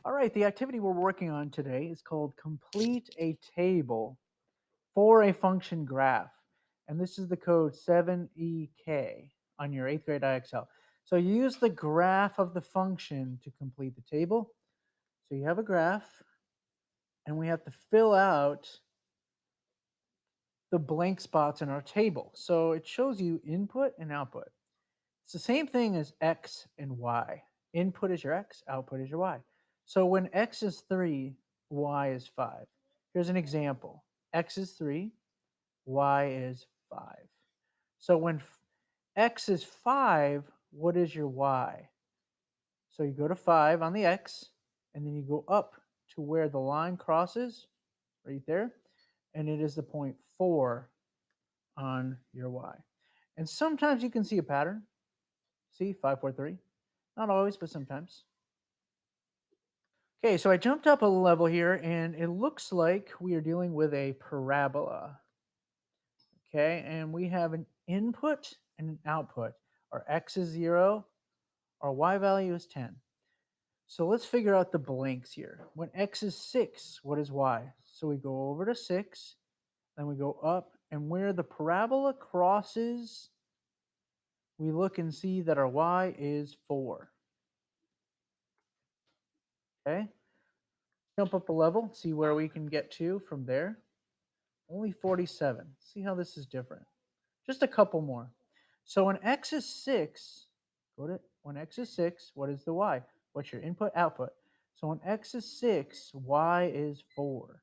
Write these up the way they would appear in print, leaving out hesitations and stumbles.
All right, the activity we're working on today is called Complete a Table for a Function Graph. And this is the code 7EK on your 8th grade IXL. So you use the graph of the function to complete the table. So you have a graph, and we have to fill out the blank spots in our table. So it shows you input and output. It's the same thing as X and Y. Input is your X, output is your Y. So when X is 3, Y is 5. Here's an example. X is 3, Y is 5. So when X is 5, what is your Y? So you go to 5 on the X, and then you go up to where the line crosses, right there, and it is the point 4 on your Y. And sometimes you can see a pattern. See, 5, 4, 3. Not always, but sometimes. Okay, so I jumped up a level here, and it looks like we are dealing with a parabola. Okay, and we have an input and an output. Our x is 0, our y value is 10. So let's figure out the blanks here. When x is 6, what is y? So we go over to 6, then we go up, and where the parabola crosses, we look and see that our y is 4. Okay, jump up a level, see where we can get to from there. Only 47. See how this is different. Just a couple more. So when x is 6, when x is 6, what is the y? What's your input output? So when x is 6, y is 4.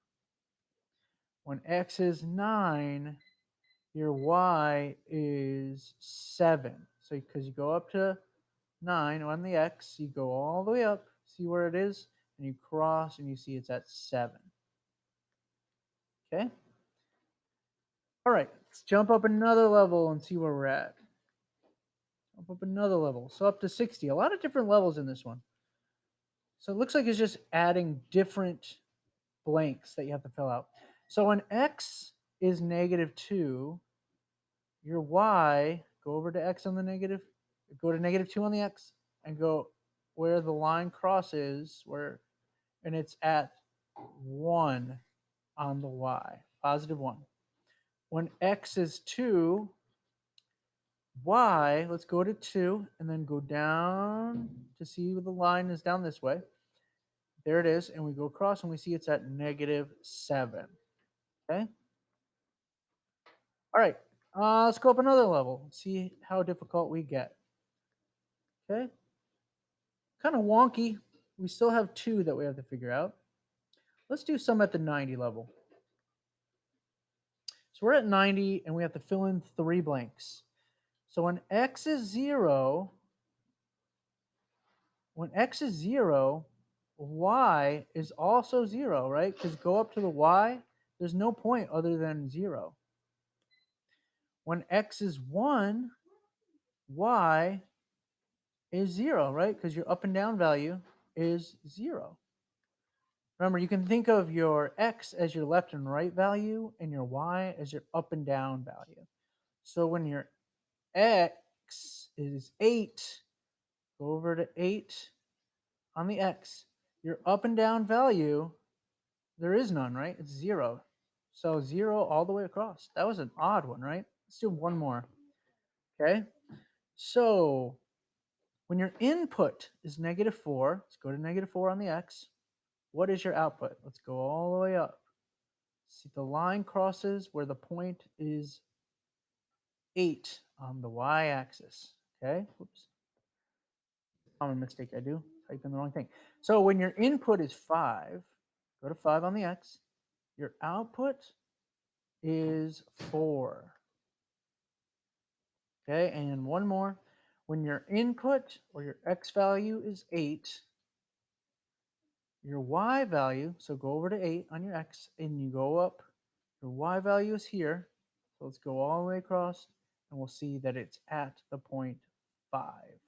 When x is 9, your y is 7. So because you go up to 9 on the x, you go all the way up, see where it is, and you cross and you see it's at 7. Okay? All right, let's jump up another level and see where we're at. Up another level. So up to 60. A lot of different levels in this one. So it looks like it's just adding different blanks that you have to fill out. So when x is -2, your y, go over to x on the negative, go to -2 on the x, and go where the line crosses, and it's at 1 on the y, +1. When x is 2, y, let's go to 2 and then go down to see where the line is down this way. There it is, and we go across and we see it's at -7. Okay? All right, let's go up another level, see how difficult we get. Okay? Kind of wonky. We still have 2 that we have to figure out. Let's do some at the 90 level. So we're at 90 and we have to fill in 3 blanks. So when x is 0, y is also 0, right? Because go up to the y, there's no point other than 0. When x is 1, y is 0, right? Because your up and down value is 0. Remember, you can think of your x as your left and right value and your y as your up and down value. So when your x is 8, go over to 8 on the x. Your up and down value, there is none, right? It's 0. So 0 all the way across. That was an odd one, right? Let's do one more. Okay. So when your input is -4, let's go to -4 on the x. What is your output? Let's go all the way up. See the line crosses where the point is 8 on the y-axis. Okay. Oops. Common mistake I do. Type in the wrong thing. So when your input is 5, go to 5 on the x. Your output is 4. Okay, and one more. When your input or your x value is 8, your y value, so go over to 8 on your x and you go up. Your y value is here. So let's go all the way across and we'll see that it's at the point 5.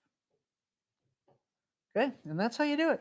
Okay, and that's how you do it.